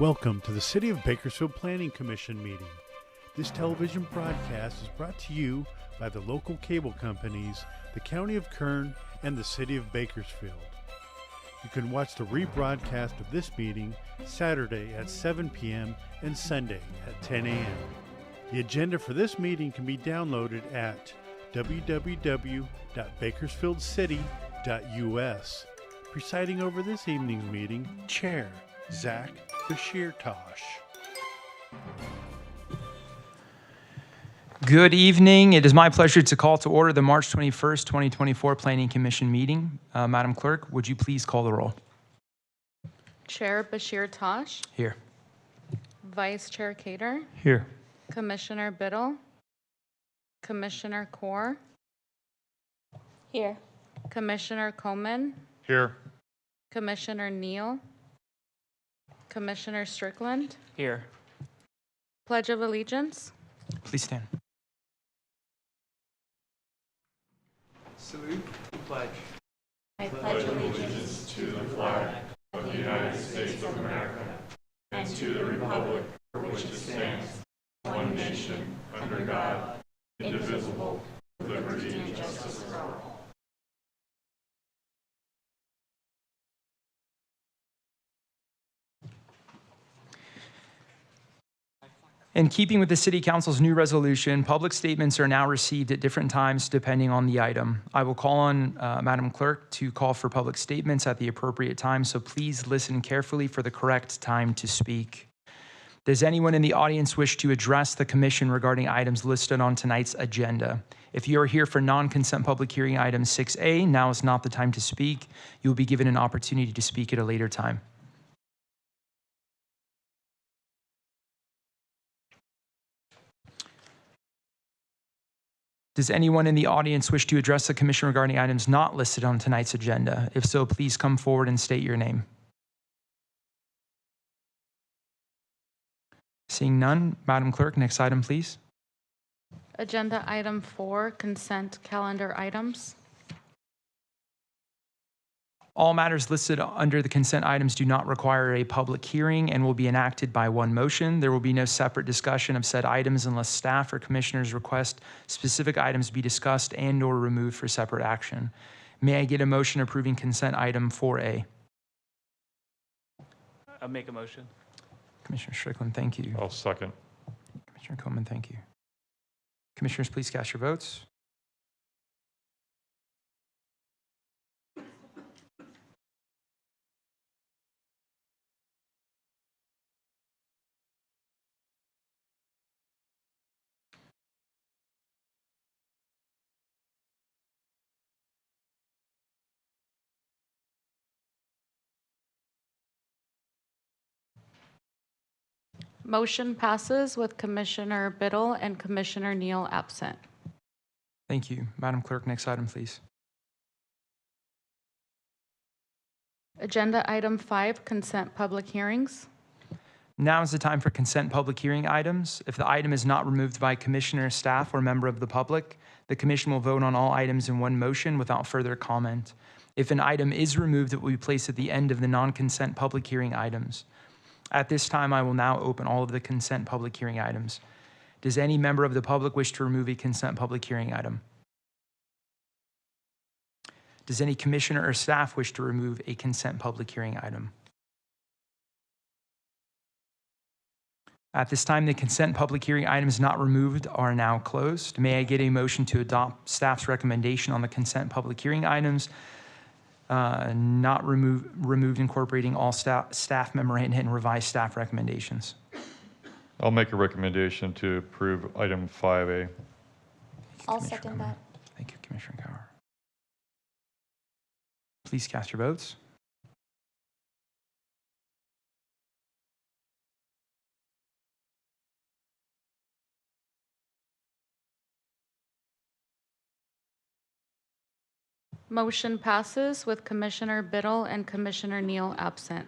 Welcome to the City of Bakersfield Planning Commission meeting. This television broadcast is brought to you by the local cable companies, the County of Kern, and the City of Bakersfield. You can watch the rebroadcast of this meeting Saturday at 7 p.m. and Sunday at 10 a.m. The agenda for this meeting can be downloaded at www.bakersfieldcity.us. Presiding over this evening's meeting, Chair Zach Bashir-Tosh. Good evening. It is my pleasure to call to order the March 21st, 2024 Planning Commission meeting. Madam Clerk, would you please call the roll? Chair Bashir-Tosh. Here. Vice Chair Cater. Here. Commissioner Biddle. Commissioner Kaur. Here. Commissioner Coleman. Here. Commissioner Neal. Commissioner Strickland. Here. Pledge of Allegiance. Please stand. Salute. Pledge. I pledge allegiance to the flag of the United States of America and to the republic for which it stands, one nation, under God, indivisible, with liberty and justice for all. In keeping with the City Council's new resolution, public statements are now received at different times depending on the item. I will call on Madam Clerk to call for public statements at the appropriate time, so please listen carefully for the correct time to speak. Does anyone in the audience wish to address the Commission regarding items listed on tonight's agenda? If you are here for non-consent public hearing item 6A, now is not the time to speak. You will be given an opportunity to speak at a later time. Does anyone in the audience wish to address the Commission regarding items not listed on tonight's agenda? If so, please come forward and state your name. Seeing none, Madam Clerk, next item, please. Agenda item 4, consent calendar items. All matters listed under the consent items do not require a public hearing and will be enacted by one motion. There will be no separate discussion of said items unless staff or commissioners request specific items be discussed and/or removed for separate action. May I get a motion approving consent item 4A? I'll make a motion. Commissioner Strickland, thank you. I'll second. Commissioner Coleman, thank you. Commissioners, please cast your votes. Motion passes with Commissioner Biddle and Commissioner Neal absent. Thank you. Madam Clerk, next item, please. Agenda item 5, consent public hearings. Now is the time for consent public hearing items. If the item is not removed by commissioner, staff, or member of the public, the commission will vote on all items in one motion without further comment. If an item is removed, it will be placed at the end of the non-consent public hearing items. At this time, I will now open all of the consent public hearing items. Does any member of the public wish to remove a consent public hearing item? Does any commissioner or staff wish to remove a consent public hearing item? At this time, the consent public hearing items not removed are now closed. May I get a motion to adopt staff's recommendation on the consent public hearing items not removed, incorporating all staff memoranda and revised staff recommendations? I'll make a recommendation to approve item 5A. I'll second that. Thank you, Commissioner Kaur. Please cast your votes. Motion passes with Commissioner Biddle and Commissioner Neal absent.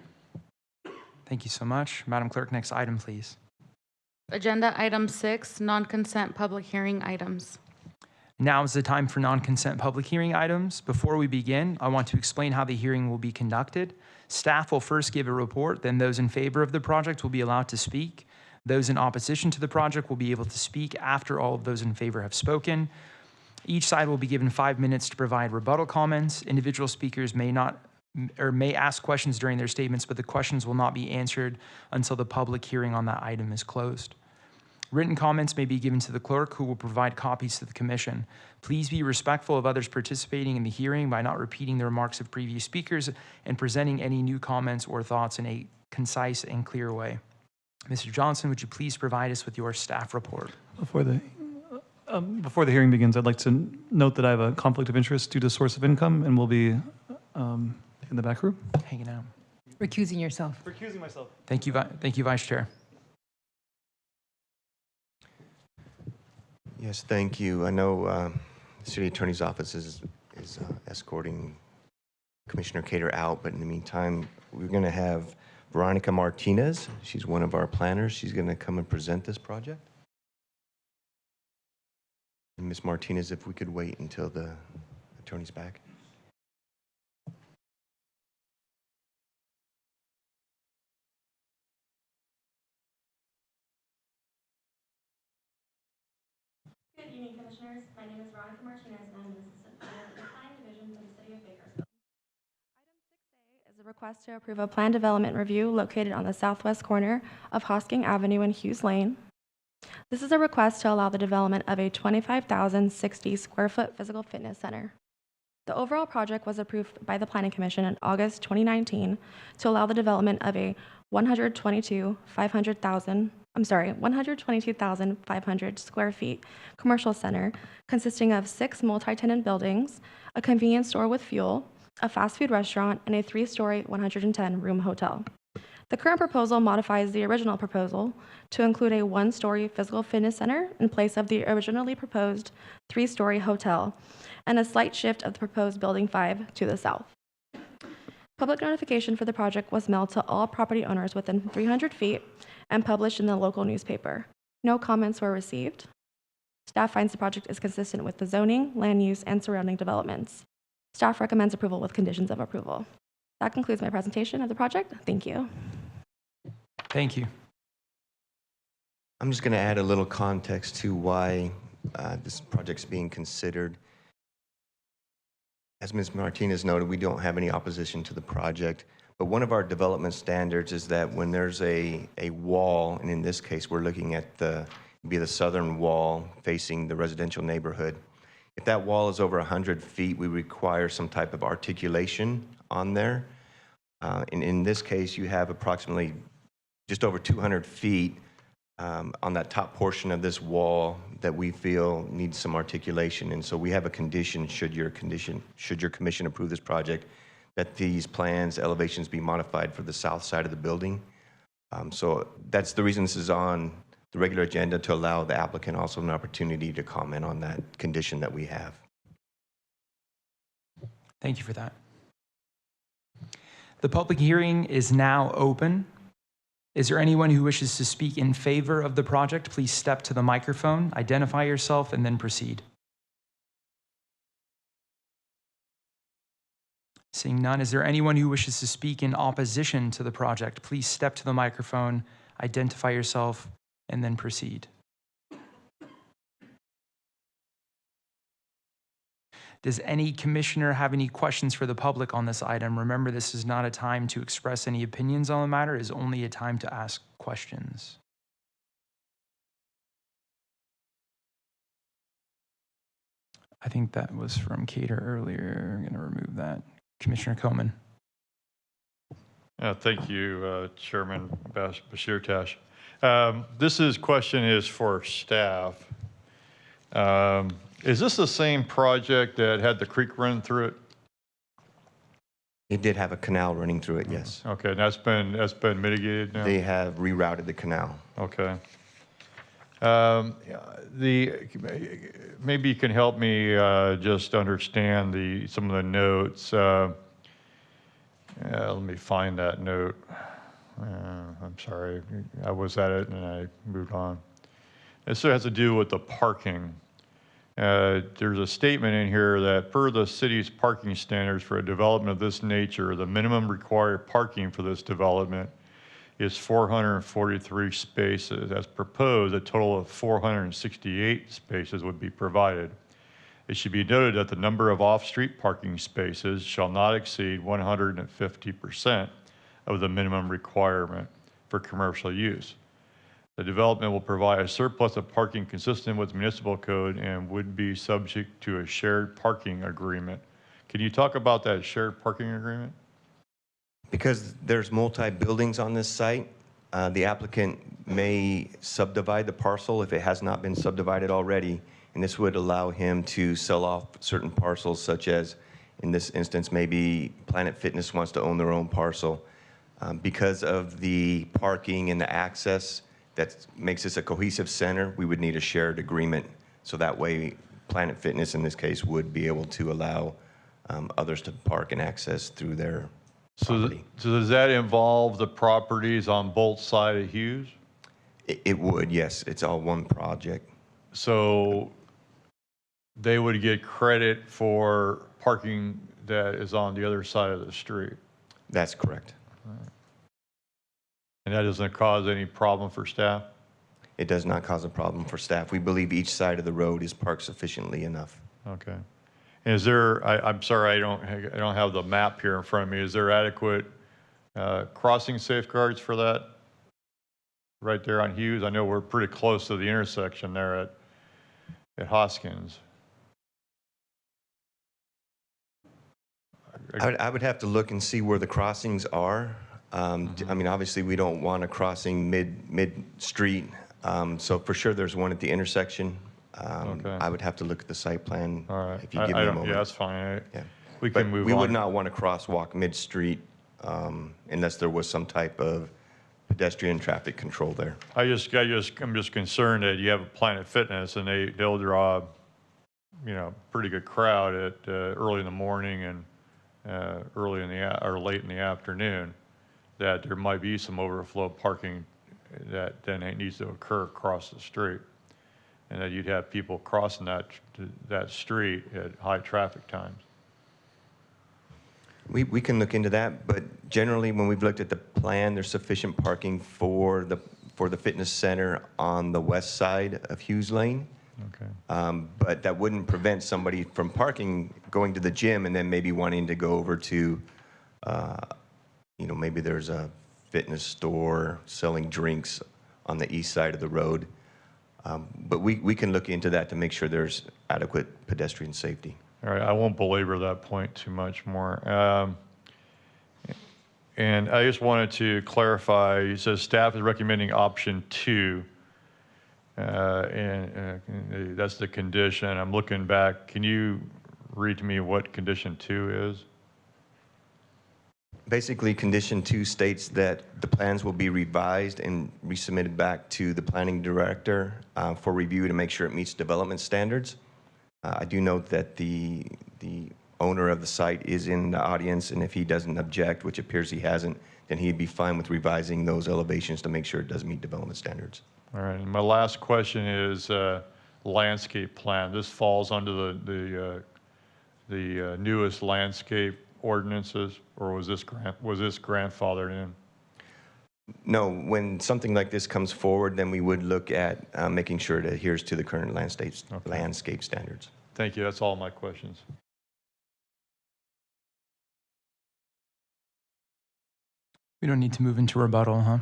Thank you so much. Madam Clerk, next item, please. Agenda item 6, non-consent public hearing items. Now is the time for non-consent public hearing items. Before we begin, I want to explain how the hearing will be conducted. Staff will first give a report, then those in favor of the project will be allowed to speak. Those in opposition to the project will be able to speak after all of those in favor have spoken. Each side will be given 5 minutes to provide rebuttal comments. Individual speakers may ask questions during their statements, but the questions will not be answered until the public hearing on that item is closed. Written comments may be given to the clerk, who will provide copies to the commission. Please be respectful of others participating in the hearing by not repeating the remarks of previous speakers and presenting any new comments or thoughts in a concise and clear way. Mr. Johnson, would you please provide us with your staff report? Before the hearing begins, I'd like to note that I have a conflict of interest due to source of income and will be in the back room. Hanging out. Recusing yourself. Recusing myself. Thank you, Vice Chair. Yes, thank you. I know the City Attorney's Office is escorting Commissioner Cater out, but in the meantime, we're going to have Veronica Martinez. She's one of our planners. She's going to come and present this project. And Ms. Martinez, if we could wait until the attorney's back. Good evening, Commissioners. My name is Veronica Martinez, and I'm an Assistant Planner in the Planning Division for the City of Bakersfield. Item 6A is a request to approve a plan development review located on the southwest corner of Hosking Avenue and Hughes Lane. This is a request to allow the development of a 25,060 square foot physical fitness center. The overall project was approved by the Planning Commission in August 2019 to allow the development of a 122,500 square feet commercial center consisting of 6 multi-tenant buildings, a convenience store with fuel, a fast food restaurant, and a 3-story 110-room hotel. The current proposal modifies the original proposal to include a 1-story physical fitness center in place of the originally proposed 3-story hotel, and a slight shift of the proposed Building 5 to the south. Public notification for the project was mailed to all property owners within 300 feet and published in the local newspaper. No comments were received. Staff finds the project is consistent with the zoning, land use, and surrounding developments. Staff recommends approval with conditions of approval. That concludes my presentation of the project. Thank you. Thank you. I'm just going to add a little context to why this project's being considered. As Ms. Martinez noted, we don't have any opposition to the project, but one of our development standards is that when there's a wall, and in this case, we're looking at the southern wall facing the residential neighborhood. If that wall is over 100 feet, we require some type of articulation on there. And in this case, you have approximately just over 200 feet on that top portion of this wall that we feel needs some articulation. And so we have a condition, should your commission approve this project, that these plans, elevations be modified for the south side of the building. So that's the reason this is on the regular agenda, to allow the applicant also an opportunity to comment on that condition that we have. Thank you for that. The public hearing is now open. Is there anyone who wishes to speak in favor of the project? Please step to the microphone, identify yourself, and then proceed. Seeing none, is there anyone who wishes to speak in opposition to the project? Please step to the microphone, identify yourself, and then proceed. Does any commissioner have any questions for the public on this item? Remember, this is not a time to express any opinions on the matter. It is only a time to ask questions. I think that was from Cater earlier. I'm going to remove that. Commissioner Coleman. Thank you, Chairman Bashir Tash. This question is for staff. Is this the same project that had the creek run through it? It did have a canal running through it, yes. Okay, and that's been mitigated now? They have rerouted the canal. Okay. Maybe you can help me just understand some of the notes. Let me find that note. I'm sorry, I was at it and I moved on. This has to do with the parking. There's a statement in here that per the city's parking standards for a development of this nature, the minimum required parking for this development is 443 spaces. As proposed, a total of 468 spaces would be provided. It should be noted that the number of off-street parking spaces shall not exceed 150% of the minimum requirement for commercial use. The development will provide a surplus of parking consistent with municipal code and would be subject to a shared parking agreement. Can you talk about that shared parking agreement? Because there's multi-buildings on this site, the applicant may subdivide the parcel if it has not been subdivided already, and this would allow him to sell off certain parcels, such as, in this instance, maybe Planet Fitness wants to own their own parcel. Because of the parking and the access that makes this a cohesive center, we would need a shared agreement, so that way Planet Fitness, in this case, would be able to allow others to park and access through their property. So does that involve the properties on both sides of Hughes? It would, yes. It's all one project. So they would get credit for parking that is on the other side of the street? That's correct. And that doesn't cause any problem for staff? It does not cause a problem for staff. We believe each side of the road is parked sufficiently enough. Okay. And is there, I'm sorry, I don't have the map here in front of me. Is there adequate crossing safeguards for that? Right there on Hughes? I know we're pretty close to the intersection there at Hoskins. I would have to look and see where the crossings are. I mean, obviously, we don't want a crossing mid-street. So for sure, there's one at the intersection. Okay. I would have to look at the site plan. All right. If you give me a moment. Yeah, that's fine. Yeah. We But can move we on. would not want a crosswalk mid-street unless there was some type of pedestrian traffic control there. I'm just concerned that you have a Planet Fitness and they'll draw, pretty good crowd at early in the morning and or late in the afternoon, that there might be some overflow parking that then needs to occur across the street, and that you'd have people crossing that street at high traffic times. We can look into that, but generally, when we've looked at the plan, there's sufficient parking for the fitness center on the west side of Hughes Lane. Okay. But that wouldn't prevent somebody from parking, going to the gym, and then maybe wanting to go over to, maybe there's a fitness store selling drinks on the east side of the road. But we can look into that to make sure there's adequate pedestrian safety. All right, I won't belabor that point too much more. And I just wanted to clarify, it says staff is recommending option 2. And that's the condition. I'm looking back. Can you read to me what condition 2 is? Basically, condition 2 states that the plans will be revised and resubmitted back to the planning director for review to make sure it meets development standards. I do note that the owner of the site is in the audience, and if he doesn't object, which appears he hasn't, then he'd be fine with revising those elevations to make sure it does meet development standards. All right, and my last question is landscape plan. This falls under the newest landscape ordinances, or was this grandfathered in? No, when something like this comes forward, then we would look at making sure it adheres to the current landscape standards. Thank you. That's all my questions. We don't need to move into rebuttal, huh?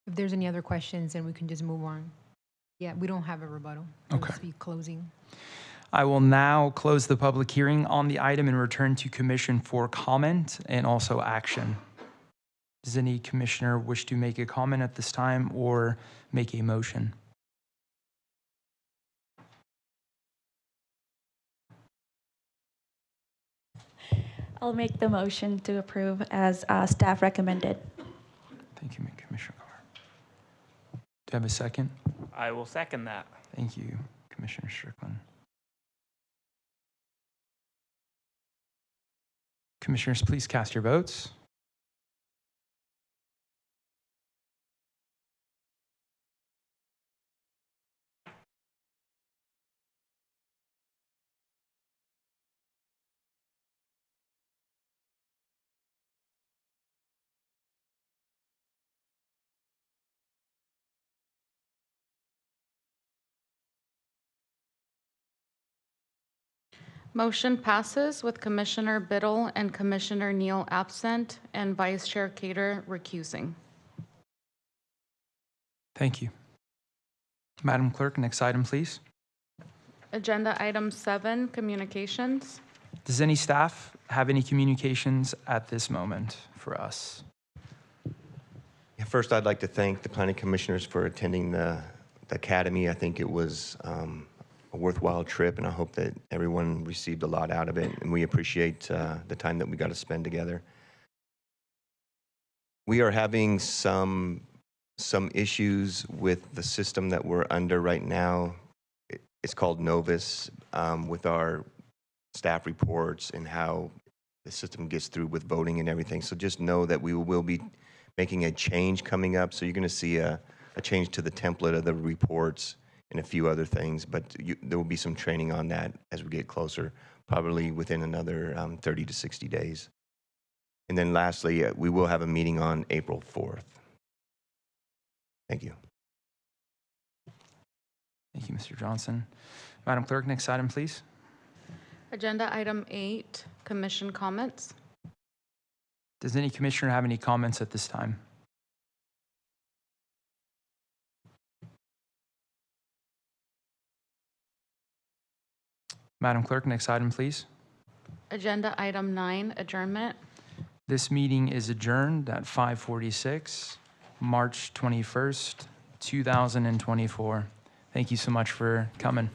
If there's any other questions, then we can just move on. Yeah, we don't have a rebuttal. It'll Okay. just be closing. I will now close the public hearing on the item and return to commission for comment and also action. Does any commissioner wish to make a comment at this time or make a motion? I'll make the motion to approve as staff recommended. Thank you, Commissioner Carr. Do you have a second? I will second that. Thank you, Commissioner Strickland. Commissioners, please cast your votes. Motion passes with Commissioner Biddle and Commissioner Neal absent and Vice Chair Cater recusing. Thank you. Madam Clerk, next item, please. Agenda item 7, communications. Does any staff have any communications at this moment for us? Yeah, first, I'd like to thank the planning commissioners for attending the academy. I think it was a worthwhile trip, and I hope that everyone received a lot out of it, and we appreciate the time that we got to spend together. We are having some issues with the system that we're under right now. It's called Novus, with our staff reports and how the system gets through with voting and everything. So just know that we will be making a change coming up. So you're going to see a change to the template of the reports and a few other things, but there will be some training on that as we get closer, probably within another 30 to 60 days. And then lastly, we will have a meeting on April 4th. Thank you. Thank you, Mr. Johnson. Madam Clerk, next item, please. Agenda item 8, commission comments. Does any commissioner have any comments at this time? Madam Clerk, next item, please. Agenda item 9, adjournment. This meeting is adjourned at 5:46, March 21st, 2024. Thank you so much for coming.